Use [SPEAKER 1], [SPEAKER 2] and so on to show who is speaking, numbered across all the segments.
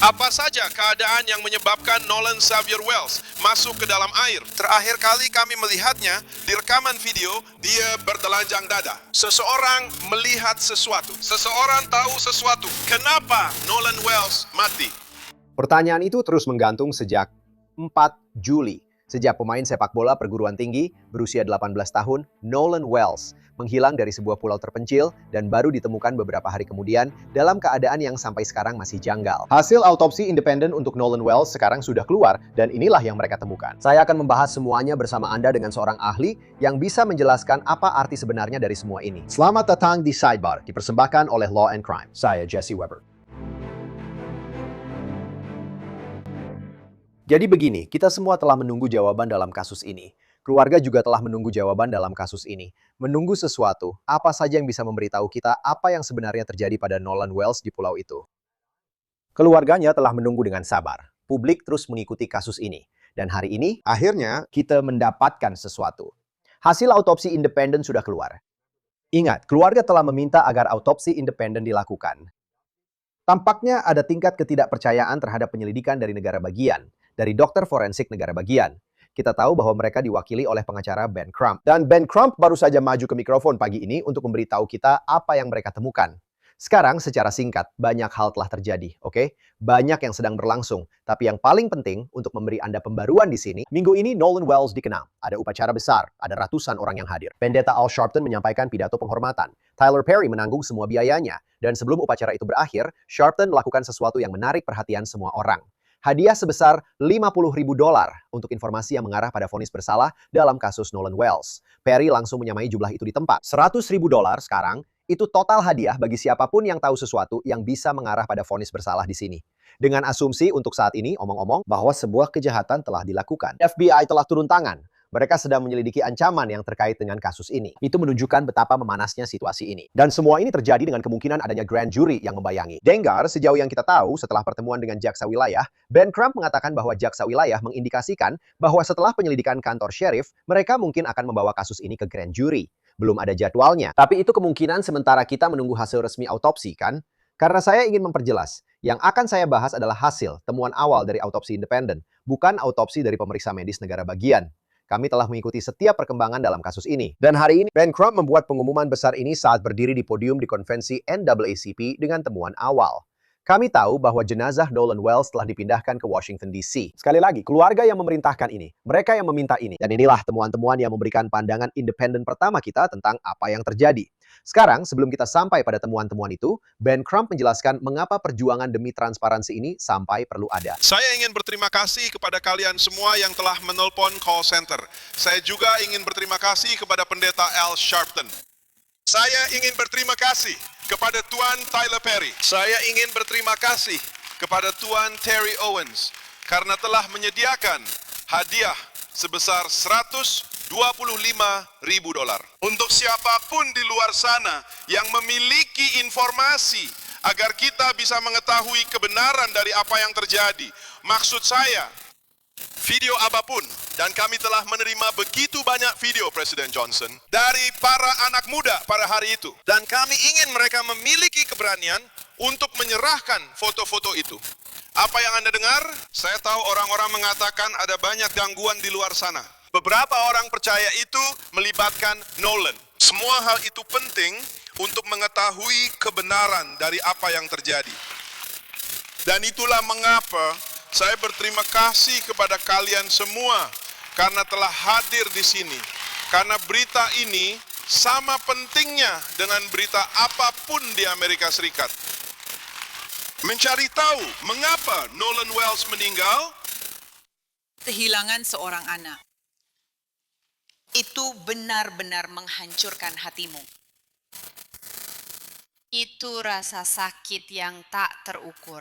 [SPEAKER 1] Apa saja keadaan yang menyebabkan Nolan Xavier Wells masuk ke dalam air? Terakhir kali kami melihatnya di rekaman video, dia bertelanjang dada. Seseorang melihat sesuatu. Seseorang tahu sesuatu. Kenapa Nolan Wells mati?
[SPEAKER 2] Pertanyaan itu terus menggantung sejak 4 Juli. Sejak pemain sepak bola perguruan tinggi berusia 18 tahun, Nolan Wells, menghilang dari sebuah pulau terpencil dan baru ditemukan beberapa hari kemudian dalam keadaan yang sampai sekarang masih janggal. Hasil autopsi independen untuk Nolan Wells sekarang sudah keluar dan inilah yang mereka temukan. Saya akan membahas semuanya bersama Anda dengan seorang ahli yang bisa menjelaskan apa arti sebenarnya dari semua ini. Selamat datang di Sidebar, dipersembahkan oleh Law and Crime. Saya Jesse Weber. Jadi begini, kita semua telah menunggu jawaban dalam kasus ini. Keluarga juga telah menunggu jawaban dalam kasus ini. Menunggu sesuatu, apa saja yang bisa memberitahu kita apa yang sebenarnya terjadi pada Nolan Wells di pulau itu. Keluarganya telah menunggu dengan sabar. Publik terus mengikuti kasus ini. Dan hari ini, akhirnya kita mendapatkan sesuatu. Hasil autopsi independen sudah keluar. Ingat, keluarga telah meminta agar autopsi independen dilakukan. Tampaknya ada tingkat ketidakpercayaan terhadap penyelidikan dari negara bagian, dari dokter forensik negara bagian. Kita tahu bahwa mereka diwakili oleh pengacara Ben Crump. Dan Ben Crump baru saja maju ke mikrofon pagi ini untuk memberitahu kita apa yang mereka temukan. Sekarang secara singkat, banyak hal telah terjadi, oke? Banyak yang sedang berlangsung. Tapi yang paling penting untuk memberi Anda pembaruan di sini, minggu ini Nolan Wells dikenal. Ada upacara besar, ada ratusan orang yang hadir. Pendeta Al Sharpton menyampaikan pidato penghormatan. Tyler Perry menanggung semua biayanya. Dan sebelum upacara itu berakhir, Sharpton melakukan sesuatu yang menarik perhatian semua orang. Hadiah sebesar $50.000 untuk informasi yang mengarah pada vonis bersalah dalam kasus Nolan Wells. Perry langsung menyamai jumlah itu di tempat. $100.000 sekarang, itu total hadiah bagi siapapun yang tahu sesuatu yang bisa mengarah pada vonis bersalah di sini. Dengan asumsi untuk saat ini, omong-omong, bahwa sebuah kejahatan telah dilakukan. FBI telah turun tangan. Mereka sedang menyelidiki ancaman yang terkait dengan kasus ini. Itu menunjukkan betapa memanasnya situasi ini. Dan semua ini terjadi dengan kemungkinan adanya grand jury yang membayangi. Dengar, sejauh yang kita tahu, setelah pertemuan dengan jaksa wilayah, Ben Crump mengatakan bahwa jaksa wilayah mengindikasikan bahwa setelah penyelidikan kantor sheriff, mereka mungkin akan membawa kasus ini ke grand jury. Belum ada jadwalnya. Tapi itu kemungkinan sementara kita menunggu hasil resmi autopsi, kan? Karena saya ingin memperjelas, yang akan saya bahas adalah hasil temuan awal dari autopsi independen, bukan autopsi dari pemeriksa medis negara bagian. Kami telah mengikuti setiap perkembangan dalam kasus ini. Dan hari ini, Ben Crump membuat pengumuman besar ini saat berdiri di podium di konvensi NAACP dengan temuan awal. Kami tahu bahwa jenazah Nolan Wells telah dipindahkan ke Washington DC. Sekali lagi, keluarga yang memerintahkan ini, mereka yang meminta ini. Dan inilah temuan-temuan yang memberikan pandangan independen pertama kita tentang apa yang terjadi. Sekarang, sebelum kita sampai pada temuan-temuan itu, Ben Crump menjelaskan mengapa perjuangan demi transparansi ini sampai perlu ada.
[SPEAKER 1] Saya ingin berterima kasih kepada kalian semua yang telah menelpon call center. Saya juga ingin berterima kasih kepada pendeta Al Sharpton. Saya ingin berterima kasih kepada Tuan Tyler Perry. Saya ingin berterima kasih kepada Tuan Terry Owens karena telah menyediakan hadiah sebesar $125.000. Untuk siapapun di luar sana yang memiliki informasi agar kita bisa mengetahui kebenaran dari apa yang terjadi. Maksud saya, video apapun, dan kami telah menerima begitu banyak video Presiden Johnson dari para anak muda pada hari itu. Dan kami ingin mereka memiliki keberanian untuk menyerahkan foto-foto itu. Apa yang Anda dengar? Saya tahu orang-orang mengatakan ada banyak gangguan di luar sana. Beberapa orang percaya itu melibatkan Nolan. Semua hal itu penting untuk mengetahui kebenaran dari apa yang terjadi. Dan itulah mengapa saya berterima kasih kepada kalian semua karena telah hadir di sini. Karena berita ini sama pentingnya dengan berita apapun di Amerika Serikat. Mencari tahu mengapa Nolan Wells meninggal?
[SPEAKER 3] Kehilangan seorang anak. Itu benar-benar menghancurkan hatimu. Itu rasa sakit yang tak terukur.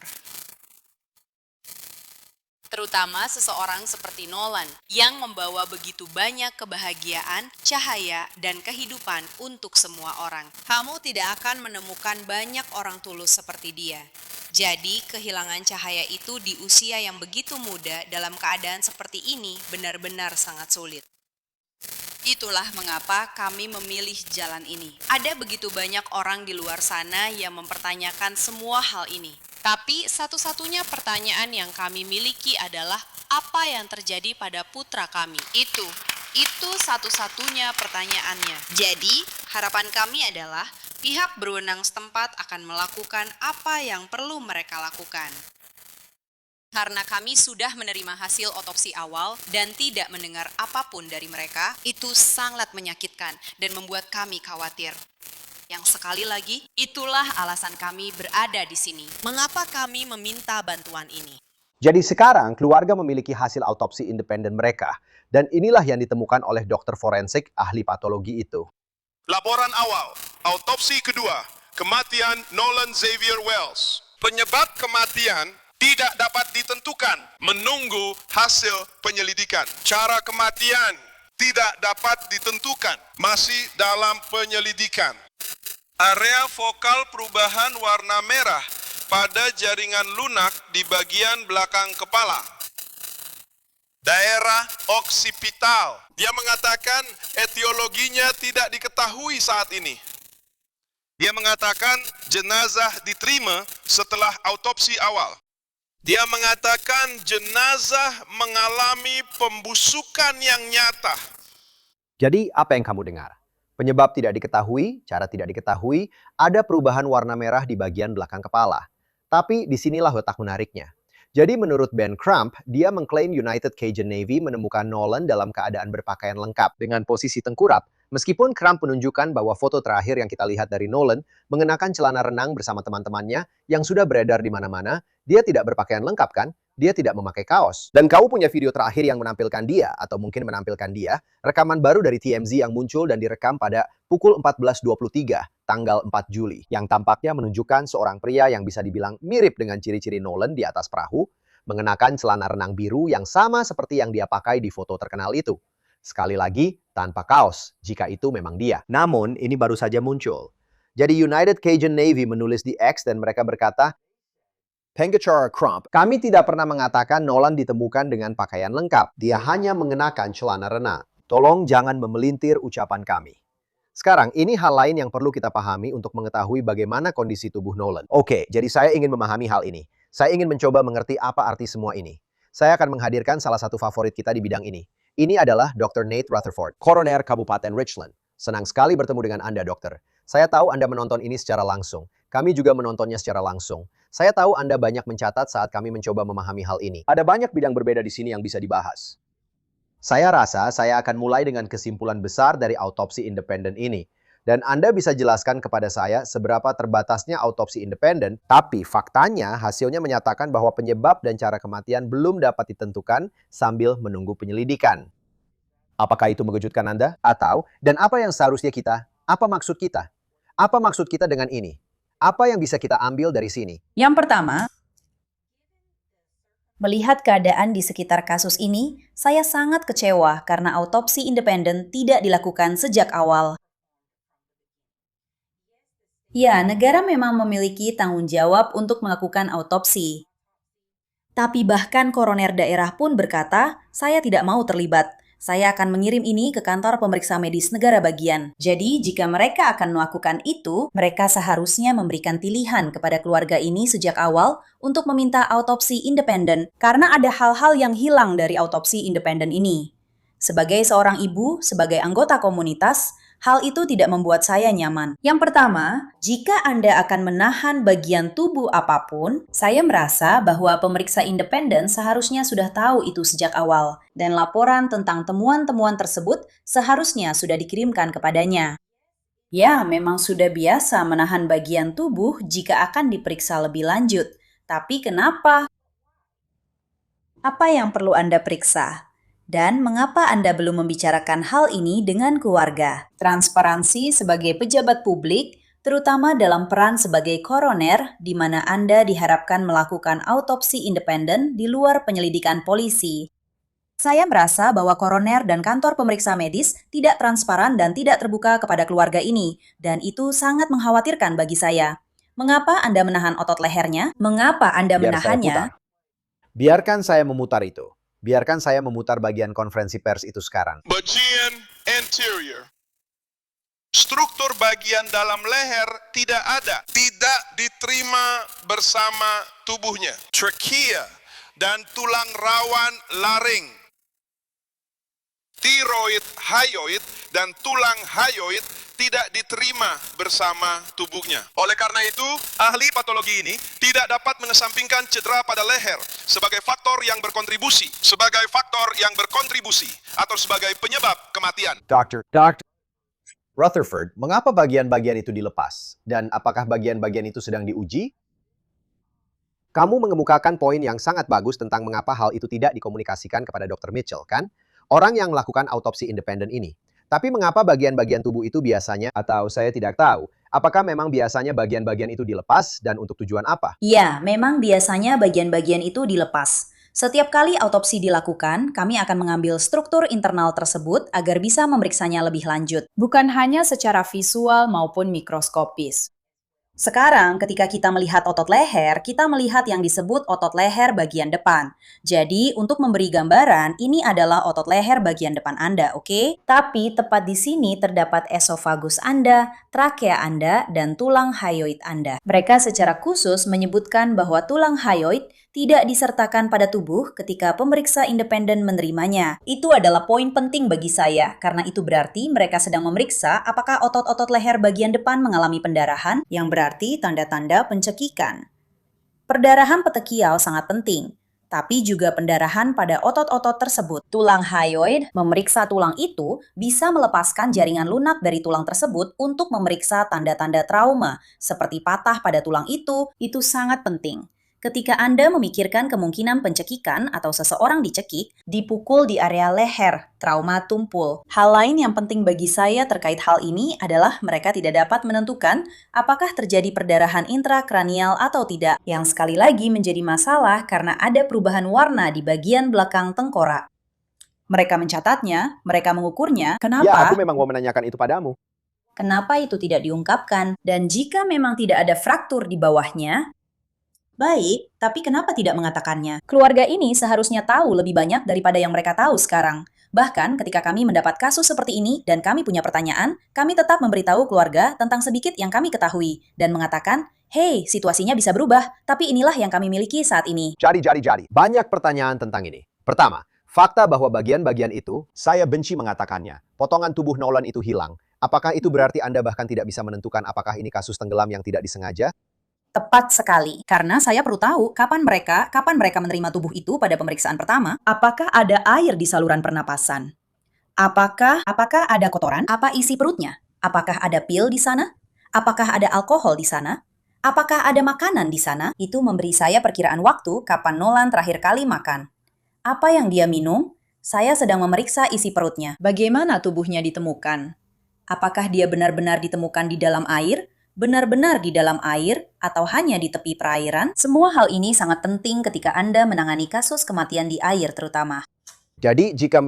[SPEAKER 3] Terutama seseorang seperti Nolan yang membawa begitu banyak kebahagiaan, cahaya, dan kehidupan untuk semua orang. Kamu tidak akan menemukan banyak orang tulus seperti dia. Jadi, kehilangan cahaya itu di usia yang begitu muda dalam keadaan seperti ini benar-benar sangat sulit. Itulah mengapa kami memilih jalan ini. Ada begitu banyak orang di luar sana yang mempertanyakan semua hal ini. Tapi satu-satunya pertanyaan yang kami miliki adalah apa yang terjadi pada putra kami. Itu satu-satunya pertanyaannya. Jadi, harapan kami adalah pihak berwenang setempat akan melakukan apa yang perlu mereka lakukan. Karena kami sudah menerima hasil otopsi awal dan tidak mendengar apapun dari mereka, itu sangat menyakitkan dan membuat kami khawatir. Yang sekali lagi, itulah alasan kami berada di sini. Mengapa kami meminta bantuan ini?
[SPEAKER 2] Jadi sekarang keluarga memiliki hasil autopsi independen mereka, dan inilah yang ditemukan oleh dokter forensik ahli patologi itu.
[SPEAKER 1] Laporan awal, autopsi kedua, kematian Nolan Xavier Wells. Penyebab kematian tidak dapat ditentukan, menunggu hasil penyelidikan. Cara kematian tidak dapat ditentukan, masih dalam penyelidikan. Area fokal perubahan warna merah pada jaringan lunak di bagian belakang kepala. Daerah oksipital. Dia mengatakan etiologinya tidak diketahui saat ini. Dia mengatakan jenazah diterima setelah autopsi awal. Dia mengatakan jenazah mengalami pembusukan yang nyata.
[SPEAKER 2] Jadi apa yang kamu dengar? Penyebab tidak diketahui, cara tidak diketahui, ada perubahan warna merah di bagian belakang kepala. Tapi disinilah letak menariknya. Jadi menurut Ben Crump, dia mengklaim United Cajun Navy menemukan Nolan dalam keadaan berpakaian lengkap dengan posisi tengkurap. Meskipun Crump menunjukkan bahwa foto terakhir yang kita lihat dari Nolan mengenakan celana renang bersama teman-temannya yang sudah beredar di mana-mana, dia tidak berpakaian lengkap kan? Dia tidak memakai kaos. Dan kau punya video terakhir yang menampilkan dia, atau mungkin menampilkan dia, rekaman baru dari TMZ yang muncul dan direkam pada pukul 14.23, tanggal 4 Juli, yang tampaknya menunjukkan seorang pria yang bisa dibilang mirip dengan ciri-ciri Nolan di atas perahu, mengenakan celana renang biru yang sama seperti yang dia pakai di foto terkenal itu. Sekali lagi, tanpa kaos, jika itu memang dia. Namun, ini baru saja muncul. Jadi United Cajun Navy menulis di X dan mereka berkata, Pengacara Crump, kami tidak pernah mengatakan Nolan ditemukan dengan pakaian lengkap. Dia hanya mengenakan celana renang. Tolong jangan memelintir ucapan kami. Sekarang, ini hal lain yang perlu kita pahami untuk mengetahui bagaimana kondisi tubuh Nolan. Oke, jadi saya ingin memahami hal ini. Saya ingin mencoba mengerti apa arti semua ini. Saya akan menghadirkan salah satu favorit kita di bidang ini. Ini adalah Dr. Nate Rutherford, Koroner Kabupaten Richland. Senang sekali bertemu dengan Anda, dokter. Saya tahu Anda menonton ini secara langsung. Kami juga menontonnya secara langsung. Saya tahu Anda banyak mencatat saat kami mencoba memahami hal ini. Ada banyak bidang berbeda di sini yang bisa dibahas. Saya rasa saya akan mulai dengan kesimpulan besar dari autopsi independen ini. Dan Anda bisa jelaskan kepada saya seberapa terbatasnya autopsi independen, tapi faktanya hasilnya menyatakan bahwa penyebab dan cara kematian belum dapat ditentukan sambil menunggu penyelidikan. Apakah itu mengejutkan Anda? Atau, dan apa yang seharusnya kita? Apa maksud kita? Apa maksud kita dengan ini? Apa yang bisa kita ambil dari sini?
[SPEAKER 4] Yang pertama, melihat keadaan di sekitar kasus ini, saya sangat kecewa karena autopsi independen tidak dilakukan sejak awal. Ya, negara memang memiliki tanggung jawab untuk melakukan autopsi. Tapi bahkan koroner daerah pun berkata, saya tidak mau terlibat. Saya akan mengirim ini ke kantor pemeriksa medis negara bagian. Jadi, jika mereka akan melakukan itu, mereka seharusnya memberikan pilihan kepada keluarga ini sejak awal untuk meminta autopsi independen karena ada hal-hal yang hilang dari autopsi independen ini. Sebagai seorang ibu, sebagai anggota komunitas, hal itu tidak membuat saya nyaman. Yang pertama, jika Anda akan menahan bagian tubuh apapun, saya merasa bahwa pemeriksa independen seharusnya sudah tahu itu sejak awal, dan laporan tentang temuan-temuan tersebut seharusnya sudah dikirimkan kepadanya. Ya, memang sudah biasa menahan bagian tubuh jika akan diperiksa lebih lanjut. Tapi kenapa? Apa yang perlu Anda periksa? Dan mengapa Anda belum membicarakan hal ini dengan keluarga? Transparansi sebagai pejabat publik, terutama dalam peran sebagai koroner, di mana Anda diharapkan melakukan autopsi independen di luar penyelidikan polisi. Saya merasa bahwa koroner dan kantor pemeriksa medis tidak transparan dan tidak terbuka kepada keluarga ini, dan itu sangat mengkhawatirkan bagi saya. Mengapa Anda menahan otot lehernya? Mengapa Anda menahannya?
[SPEAKER 2] Biarkan saya memutar itu. Biarkan saya memutar bagian konferensi pers itu sekarang.
[SPEAKER 1] Bagian anterior. Struktur bagian dalam leher tidak ada. Tidak diterima bersama tubuhnya. Trachea dan tulang rawan laring. Tiroid, hyoid, dan tulang hyoid tidak diterima bersama tubuhnya. Oleh karena itu, ahli patologi ini tidak dapat mengesampingkan cedera pada leher sebagai faktor yang berkontribusi, atau sebagai penyebab kematian.
[SPEAKER 2] Dr. Rutherford, mengapa bagian-bagian itu dilepas? Dan apakah bagian-bagian itu sedang diuji? Kamu mengemukakan poin yang sangat bagus tentang mengapa hal itu tidak dikomunikasikan kepada Dr. Mitchell, kan? Orang yang melakukan autopsi independen ini. Tapi mengapa bagian-bagian tubuh itu biasanya, atau saya tidak tahu, apakah memang biasanya bagian-bagian itu dilepas dan untuk tujuan apa?
[SPEAKER 4] Ya, memang biasanya bagian-bagian itu dilepas. Setiap kali autopsi dilakukan, kami akan mengambil struktur internal tersebut agar bisa memeriksanya lebih lanjut.
[SPEAKER 3] Bukan hanya secara visual maupun mikroskopis.
[SPEAKER 4] Sekarang, ketika kita melihat otot leher, kita melihat yang disebut otot leher bagian depan. Jadi, untuk memberi gambaran, ini adalah otot leher bagian depan Anda, oke? Tapi, tepat di sini terdapat esofagus Anda, trakea Anda, dan tulang hyoid Anda. Mereka secara khusus menyebutkan bahwa tulang hyoid tidak disertakan pada tubuh ketika pemeriksa independen menerimanya. Itu adalah poin penting bagi saya, karena itu berarti mereka sedang memeriksa apakah otot-otot leher bagian depan mengalami pendarahan, yang berarti tanda-tanda pencekikan. Perdarahan petekial sangat penting, tapi juga pendarahan pada otot-otot tersebut. Tulang hyoid memeriksa tulang itu bisa melepaskan jaringan lunak dari tulang tersebut untuk memeriksa tanda-tanda trauma, seperti patah pada tulang itu sangat penting. Ketika Anda memikirkan kemungkinan pencekikan atau seseorang dicekik, dipukul di area leher, trauma tumpul. Hal lain yang penting bagi saya terkait hal ini adalah mereka tidak dapat menentukan apakah terjadi perdarahan intrakranial atau tidak, yang sekali lagi menjadi masalah karena ada perubahan warna di bagian belakang tengkorak. Mereka mencatatnya, mereka mengukurnya, kenapa?
[SPEAKER 2] Ya, aku memang mau menanyakan itu padamu.
[SPEAKER 4] Kenapa itu tidak diungkapkan? Dan jika memang tidak ada fraktur di bawahnya, baik, tapi kenapa tidak mengatakannya? Keluarga ini seharusnya tahu lebih banyak daripada yang mereka tahu sekarang. Bahkan ketika kami mendapat kasus seperti ini dan kami punya pertanyaan, kami tetap memberitahu keluarga tentang sedikit yang kami ketahui dan mengatakan, "Hey, situasinya bisa berubah, tapi inilah yang kami miliki saat ini."
[SPEAKER 2] Jadi. Banyak pertanyaan tentang ini. Pertama, fakta bahwa bagian-bagian itu, saya benci mengatakannya, potongan tubuh Nolan itu hilang. Apakah itu berarti Anda bahkan tidak bisa menentukan apakah ini kasus tenggelam yang tidak disengaja?
[SPEAKER 4] Tepat sekali, karena saya perlu tahu kapan mereka menerima tubuh itu pada pemeriksaan pertama. Apakah ada air di saluran pernapasan? Apakah ada kotoran? Apa isi perutnya? Apakah ada pil di sana? Apakah ada alkohol di sana? Apakah ada makanan di sana? Itu memberi saya perkiraan waktu kapan Nolan terakhir kali makan. Apa yang dia minum? Saya sedang memeriksa isi perutnya. Bagaimana tubuhnya ditemukan? Apakah dia benar-benar ditemukan di dalam air? Benar-benar di dalam air atau hanya di tepi perairan? Semua hal ini sangat penting ketika Anda menangani kasus kematian di air terutama.
[SPEAKER 2] Jadi, jika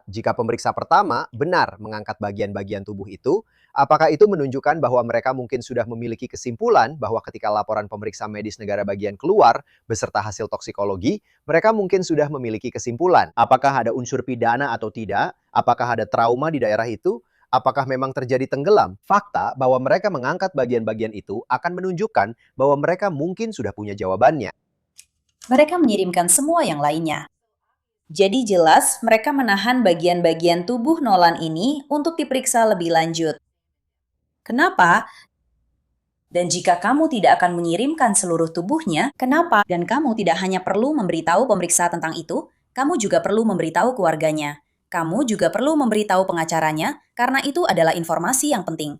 [SPEAKER 2] jika pemeriksa pertama benar mengangkat bagian-bagian tubuh itu, apakah itu menunjukkan bahwa mereka mungkin sudah memiliki kesimpulan bahwa ketika laporan pemeriksa medis negara bagian keluar beserta hasil toksikologi, mereka mungkin sudah memiliki kesimpulan apakah ada unsur pidana atau tidak, apakah ada trauma di daerah itu, apakah memang terjadi tenggelam? Fakta bahwa mereka mengangkat bagian-bagian itu akan menunjukkan bahwa mereka mungkin sudah punya jawabannya.
[SPEAKER 4] Mereka mengirimkan semua yang lainnya. Jadi jelas mereka menahan bagian-bagian tubuh Nolan ini untuk diperiksa lebih lanjut. Kenapa? Dan jika kamu tidak akan mengirimkan seluruh tubuhnya, kenapa? Dan kamu tidak hanya perlu memberitahu pemeriksa tentang itu, kamu juga perlu memberitahu keluarganya. Kamu juga perlu memberitahu pengacaranya, karena itu adalah informasi yang penting.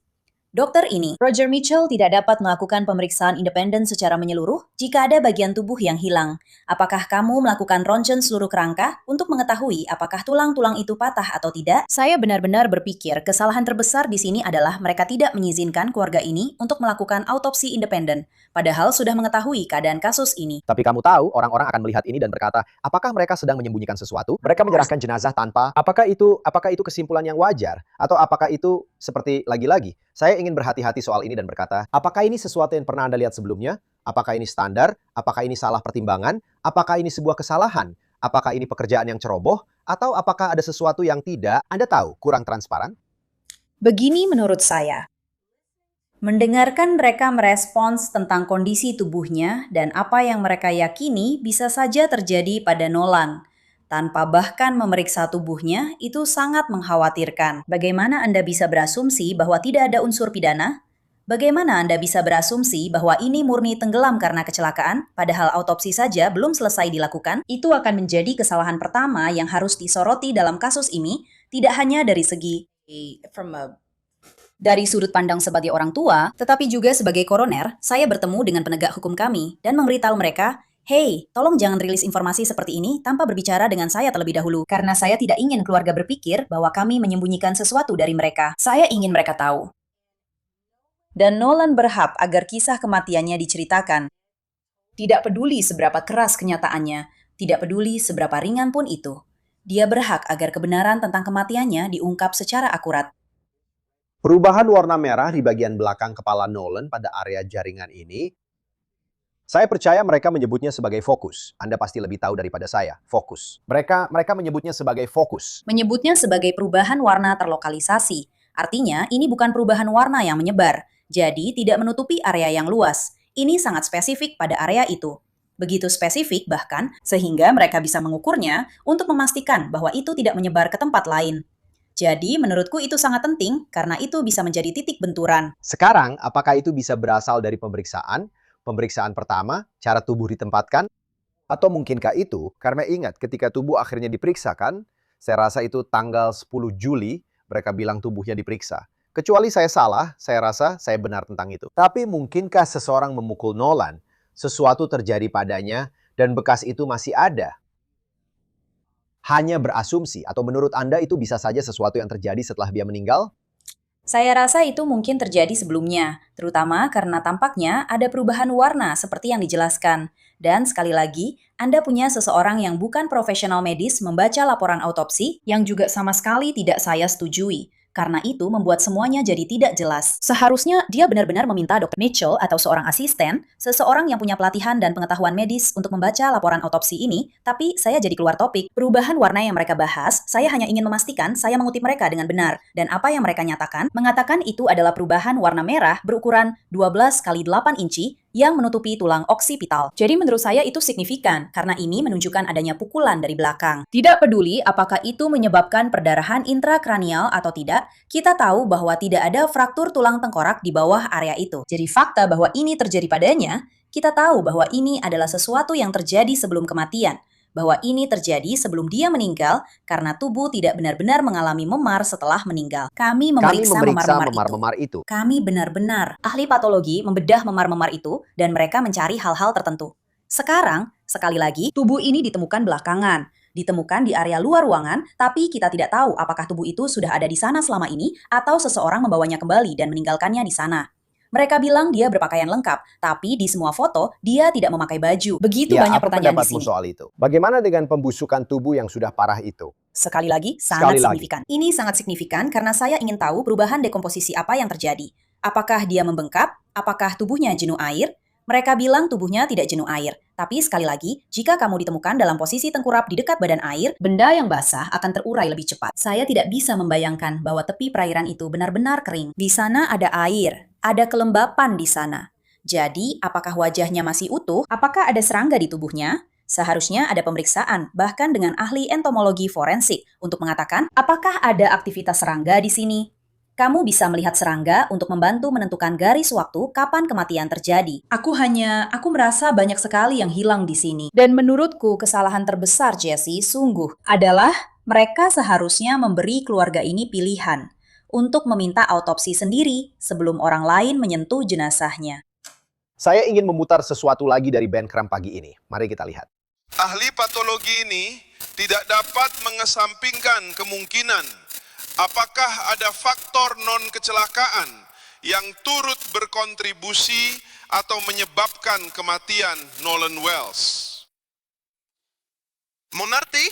[SPEAKER 4] Dokter ini, Roger Mitchell, tidak dapat melakukan pemeriksaan independen secara menyeluruh jika ada bagian tubuh yang hilang. Apakah kamu melakukan ronsen seluruh kerangka untuk mengetahui apakah tulang-tulang itu patah atau tidak? Saya benar-benar berpikir kesalahan terbesar di sini adalah mereka tidak mengizinkan keluarga ini untuk melakukan autopsi independen, padahal sudah mengetahui keadaan kasus ini.
[SPEAKER 2] Tapi kamu tahu, orang-orang akan melihat ini dan berkata, apakah mereka sedang menyembunyikan sesuatu? Mereka menyerahkan jenazah tanpa, apakah itu kesimpulan yang wajar? Atau apakah itu seperti lagi-lagi? Saya ingin berhati-hati soal ini dan berkata, apakah ini sesuatu yang pernah Anda lihat sebelumnya? Apakah ini standar? Apakah ini salah pertimbangan? Apakah ini sebuah kesalahan? Apakah ini pekerjaan yang ceroboh? Atau apakah ada sesuatu yang tidak, Anda tahu, kurang transparan?
[SPEAKER 4] Begini menurut saya. Mendengarkan mereka merespons tentang kondisi tubuhnya dan apa yang mereka yakini bisa saja terjadi pada Nolan. Tanpa bahkan memeriksa tubuhnya, itu sangat mengkhawatirkan. Bagaimana Anda bisa berasumsi bahwa tidak ada unsur pidana? Bagaimana Anda bisa berasumsi bahwa ini murni tenggelam karena kecelakaan, padahal autopsi saja belum selesai dilakukan? Itu akan menjadi kesalahan pertama yang harus disoroti dalam kasus ini, tidak hanya dari segi dari sudut pandang sebagai orang tua, tetapi juga sebagai koroner, saya bertemu dengan penegak hukum kami dan memberitahu mereka, "Hey, tolong jangan rilis informasi seperti ini tanpa berbicara dengan saya terlebih dahulu, karena saya tidak ingin keluarga berpikir bahwa kami menyembunyikan sesuatu dari mereka. Saya ingin mereka tahu." Dan Nolan berhak agar kisah kematiannya diceritakan. Tidak peduli seberapa keras kenyataannya, tidak peduli seberapa ringan pun itu. Dia berhak agar kebenaran tentang kematiannya diungkap secara akurat.
[SPEAKER 2] Perubahan warna merah di bagian belakang kepala Nolan pada area jaringan ini, saya percaya mereka menyebutnya sebagai fokus. Anda pasti lebih tahu daripada saya, fokus. Mereka menyebutnya sebagai fokus.
[SPEAKER 4] Menyebutnya sebagai perubahan warna terlokalisasi. Artinya, ini bukan perubahan warna yang menyebar, jadi tidak menutupi area yang luas. Ini sangat spesifik pada area itu. Begitu spesifik bahkan, sehingga mereka bisa mengukurnya untuk memastikan bahwa itu tidak menyebar ke tempat lain. Jadi, menurutku itu sangat penting karena itu bisa menjadi titik benturan.
[SPEAKER 2] Sekarang, apakah itu bisa berasal dari pemeriksaan? Pemeriksaan pertama, cara tubuh ditempatkan? Atau mungkinkah itu, karena ingat ketika tubuh akhirnya diperiksakan, saya rasa itu tanggal 10 Juli, mereka bilang tubuhnya diperiksa. Kecuali saya salah, saya rasa saya benar tentang itu. Tapi mungkinkah seseorang memukul Nolan, sesuatu terjadi padanya, dan bekas itu masih ada? Hanya berasumsi, atau menurut Anda itu bisa saja sesuatu yang terjadi setelah dia meninggal?
[SPEAKER 4] Saya rasa itu mungkin terjadi sebelumnya, terutama karena tampaknya ada perubahan warna seperti yang dijelaskan. Dan sekali lagi, Anda punya seseorang yang bukan profesional medis membaca laporan autopsi yang juga sama sekali tidak saya setujui. Karena itu membuat semuanya jadi tidak jelas. Seharusnya dia benar-benar meminta Dr. Mitchell atau seorang asisten, seseorang yang punya pelatihan dan pengetahuan medis untuk membaca laporan autopsi ini, tapi saya jadi keluar topik. Perubahan warna yang mereka bahas, saya hanya ingin memastikan saya mengutip mereka dengan benar. Dan apa yang mereka nyatakan, mengatakan itu adalah perubahan warna merah berukuran 12 kali 8 inci yang menutupi tulang oksipital. Jadi menurut saya itu signifikan karena ini menunjukkan adanya pukulan dari belakang. Tidak peduli apakah itu menyebabkan perdarahan intrakranial atau tidak, kita tahu bahwa tidak ada fraktur tulang tengkorak di bawah area itu. Jadi fakta bahwa ini terjadi padanya, kita tahu bahwa ini adalah sesuatu yang terjadi sebelum kematian. Bahwa ini terjadi sebelum dia meninggal karena tubuh tidak benar-benar mengalami memar setelah meninggal. Kami memeriksa memar-memar itu. Kami benar-benar ahli patologi membedah memar-memar itu dan mereka mencari hal-hal tertentu. Sekarang, sekali lagi, tubuh ini ditemukan belakangan. Ditemukan di area luar ruangan, tapi kita tidak tahu apakah tubuh itu sudah ada di sana selama ini atau seseorang membawanya kembali dan meninggalkannya di sana. Mereka bilang dia berpakaian lengkap, tapi di semua foto dia tidak memakai baju. Begitu banyak pertanyaan di sini.
[SPEAKER 2] Soal itu? Bagaimana dengan pembusukan tubuh yang sudah parah itu?
[SPEAKER 4] Sekali lagi, sangat signifikan. Ini sangat signifikan karena saya ingin tahu perubahan dekomposisi apa yang terjadi. Apakah dia membengkak? Apakah tubuhnya jenuh air? Mereka bilang tubuhnya tidak jenuh air. Tapi sekali lagi, jika kamu ditemukan dalam posisi tengkurap di dekat badan air, benda yang basah akan terurai lebih cepat. Saya tidak bisa membayangkan bahwa tepi perairan itu benar-benar kering. Di sana ada air, ada kelembapan di sana. Jadi, apakah wajahnya masih utuh? Apakah ada serangga di tubuhnya? Seharusnya ada pemeriksaan, bahkan dengan ahli entomologi forensik, untuk mengatakan apakah ada aktivitas serangga di sini. Kamu bisa melihat serangga untuk membantu menentukan garis waktu kapan kematian terjadi. Aku merasa banyak sekali yang hilang di sini. Dan menurutku kesalahan terbesar Jesse sungguh adalah mereka seharusnya memberi keluarga ini pilihan untuk meminta autopsi sendiri sebelum orang lain menyentuh jenazahnya.
[SPEAKER 2] Saya ingin memutar sesuatu lagi dari Ben Kram pagi ini. Mari kita lihat.
[SPEAKER 1] Ahli patologi ini tidak dapat mengesampingkan kemungkinan apakah ada faktor non-kecelakaan yang turut berkontribusi atau menyebabkan kematian Nolan Wells. Mengerti?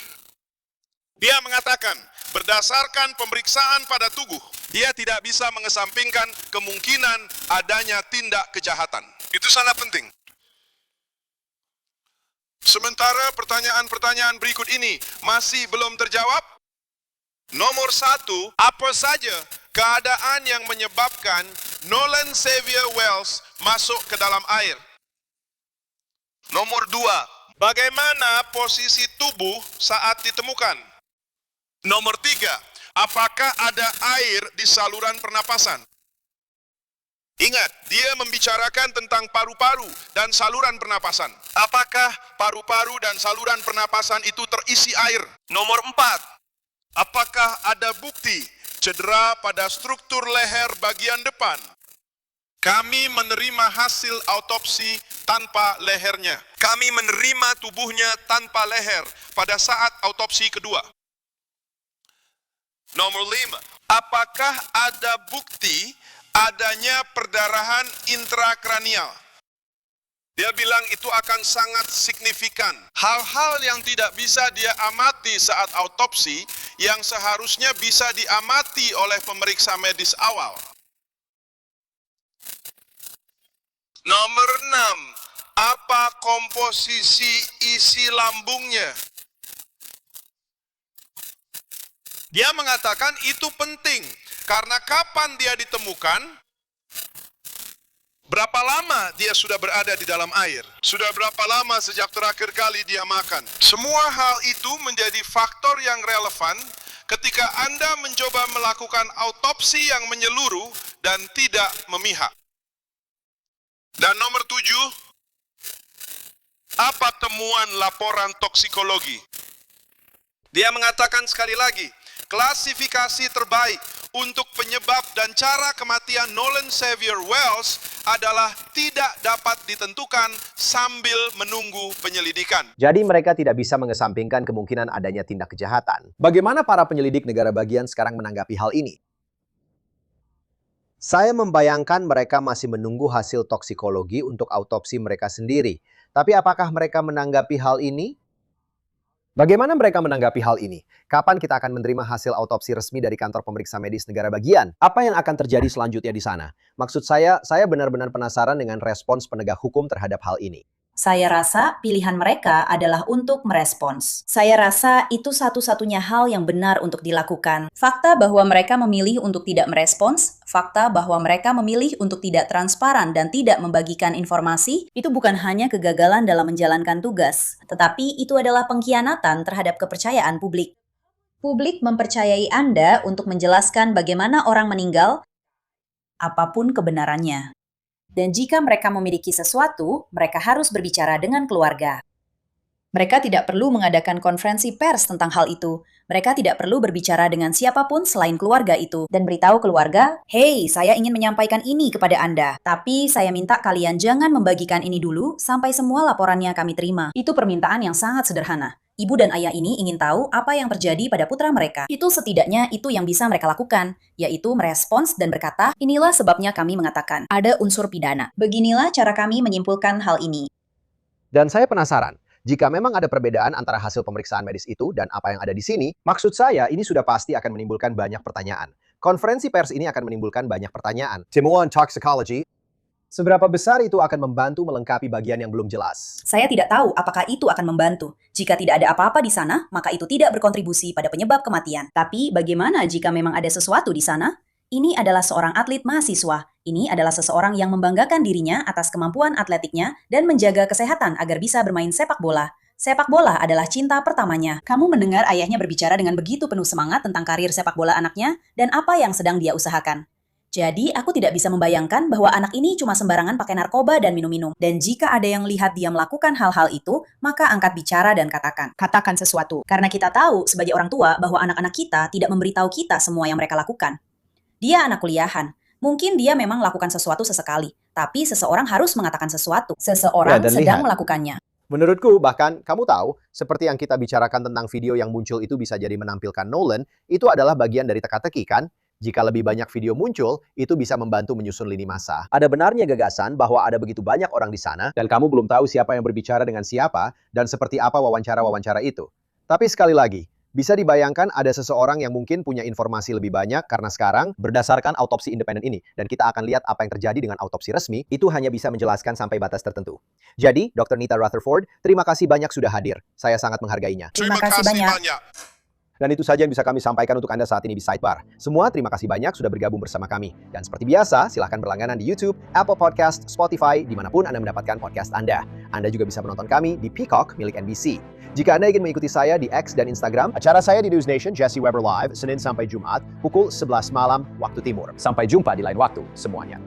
[SPEAKER 1] Dia mengatakan, berdasarkan pemeriksaan pada tubuh, dia tidak bisa mengesampingkan kemungkinan adanya tindak kejahatan. Itu sangat penting. Sementara pertanyaan-pertanyaan berikut ini masih belum terjawab, Nomor 1, apa saja keadaan yang menyebabkan Nolan Xavier Wells masuk ke dalam air? Nomor 2, bagaimana posisi tubuh saat ditemukan? Nomor 3, apakah ada air di saluran pernapasan? Ingat, dia membicarakan tentang paru-paru dan saluran pernapasan. Apakah paru-paru dan saluran pernapasan itu terisi air? Nomor 4, apakah ada bukti cedera pada struktur leher bagian depan? Kami menerima hasil autopsi tanpa lehernya. Kami menerima tubuhnya tanpa leher pada saat autopsi kedua. Nomor 5, apakah ada bukti adanya perdarahan intrakranial? Dia bilang itu akan sangat signifikan. Hal-hal yang tidak bisa dia amati saat autopsi, yang seharusnya bisa diamati oleh pemeriksa medis awal. Nomor 6, apa komposisi isi lambungnya? Dia mengatakan itu penting, karena kapan dia ditemukan, berapa lama dia sudah berada di dalam air, sudah berapa lama sejak terakhir kali dia makan. Semua hal itu menjadi faktor yang relevan ketika Anda mencoba melakukan autopsi yang menyeluruh dan tidak memihak. Dan nomor 7, apa temuan laporan toksikologi? Dia mengatakan sekali lagi, klasifikasi terbaik untuk penyebab dan cara kematian Nolan Xavier Wells adalah tidak dapat ditentukan sambil menunggu penyelidikan.
[SPEAKER 2] Jadi mereka tidak bisa mengesampingkan kemungkinan adanya tindak kejahatan. Bagaimana para penyelidik negara bagian sekarang menanggapi hal ini? Saya membayangkan mereka masih menunggu hasil toksikologi untuk autopsi mereka sendiri. Tapi apakah mereka menanggapi hal ini? Bagaimana mereka menanggapi hal ini? Kapan kita akan menerima hasil autopsi resmi dari kantor pemeriksa medis negara bagian? Apa yang akan terjadi selanjutnya di sana? Maksud saya benar-benar penasaran dengan respons penegak hukum terhadap hal ini.
[SPEAKER 4] Saya rasa pilihan mereka adalah untuk merespons. Saya rasa itu satu-satunya hal yang benar untuk dilakukan. Fakta bahwa mereka memilih untuk tidak merespons, fakta bahwa mereka memilih untuk tidak transparan dan tidak membagikan informasi, itu bukan hanya kegagalan dalam menjalankan tugas, tetapi itu adalah pengkhianatan terhadap kepercayaan publik. Publik mempercayai Anda untuk menjelaskan bagaimana orang meninggal, apapun kebenarannya. Dan jika mereka memiliki sesuatu, mereka harus berbicara dengan keluarga. Mereka tidak perlu mengadakan konferensi pers tentang hal itu. Mereka tidak perlu berbicara dengan siapapun selain keluarga itu. Dan beritahu keluarga, "Hei, saya ingin menyampaikan ini kepada Anda. Tapi saya minta kalian jangan membagikan ini dulu sampai semua laporannya kami terima." Itu permintaan yang sangat sederhana. Ibu dan ayah ini ingin tahu apa yang terjadi pada putra mereka. Itu setidaknya itu yang bisa mereka lakukan, yaitu merespons dan berkata, "Inilah sebabnya kami mengatakan, ada unsur pidana. Beginilah cara kami menyimpulkan hal ini."
[SPEAKER 2] Dan saya penasaran, jika memang ada perbedaan antara hasil pemeriksaan medis itu dan apa yang ada di sini, maksud saya ini sudah pasti akan menimbulkan banyak pertanyaan. Konferensi pers ini akan menimbulkan banyak pertanyaan. Temuan toxicology, seberapa besar itu akan membantu melengkapi bagian yang belum jelas?
[SPEAKER 4] Saya tidak tahu apakah itu akan membantu. Jika tidak ada apa-apa di sana, maka itu tidak berkontribusi pada penyebab kematian. Tapi bagaimana jika memang ada sesuatu di sana? Ini adalah seorang atlet mahasiswa. Ini adalah seseorang yang membanggakan dirinya atas kemampuan atletiknya dan menjaga kesehatan agar bisa bermain sepak bola. Sepak bola adalah cinta pertamanya. Kamu mendengar ayahnya berbicara dengan begitu penuh semangat tentang karir sepak bola anaknya dan apa yang sedang dia usahakan. Jadi, aku tidak bisa membayangkan bahwa anak ini cuma sembarangan pakai narkoba dan minum-minum. Dan jika ada yang lihat dia melakukan hal-hal itu, maka angkat bicara dan katakan. Katakan sesuatu. Karena kita tahu sebagai orang tua bahwa anak-anak kita tidak memberitahu kita semua yang mereka lakukan. Dia anak kuliahan. Mungkin dia memang lakukan sesuatu sesekali. Tapi seseorang harus mengatakan sesuatu. Seseorang
[SPEAKER 2] dan
[SPEAKER 4] sedang
[SPEAKER 2] lihat.
[SPEAKER 4] melakukannya.
[SPEAKER 2] Menurutku, bahkan kamu tahu, seperti yang kita bicarakan tentang video yang muncul itu bisa jadi menampilkan Nolan, itu adalah bagian dari teka-teki kan? Jika lebih banyak video muncul, itu bisa membantu menyusun lini masa. Ada benarnya gagasan bahwa ada begitu banyak orang di sana, dan kamu belum tahu siapa yang berbicara dengan siapa, dan seperti apa wawancara-wawancara itu. Tapi sekali lagi, bisa dibayangkan ada seseorang yang mungkin punya informasi lebih banyak karena sekarang, berdasarkan autopsi independen ini, dan kita akan lihat apa yang terjadi dengan autopsi resmi, itu hanya bisa menjelaskan sampai batas tertentu. Jadi, Dr. Nita Rutherford, terima kasih banyak sudah hadir. Saya sangat menghargainya.
[SPEAKER 4] Terima kasih banyak.
[SPEAKER 2] Dan itu saja yang bisa kami sampaikan untuk Anda saat ini di Sidebar. Semua terima kasih banyak sudah bergabung bersama kami. Dan seperti biasa, silahkan berlangganan di YouTube, Apple Podcast, Spotify, dimanapun Anda mendapatkan podcast Anda. Anda juga bisa menonton kami di Peacock milik NBC. Jika Anda ingin mengikuti saya di X dan Instagram, acara saya di News Nation, Jesse Weber Live, Senin sampai Jumat, pukul 11 malam waktu timur. Sampai jumpa di lain waktu semuanya.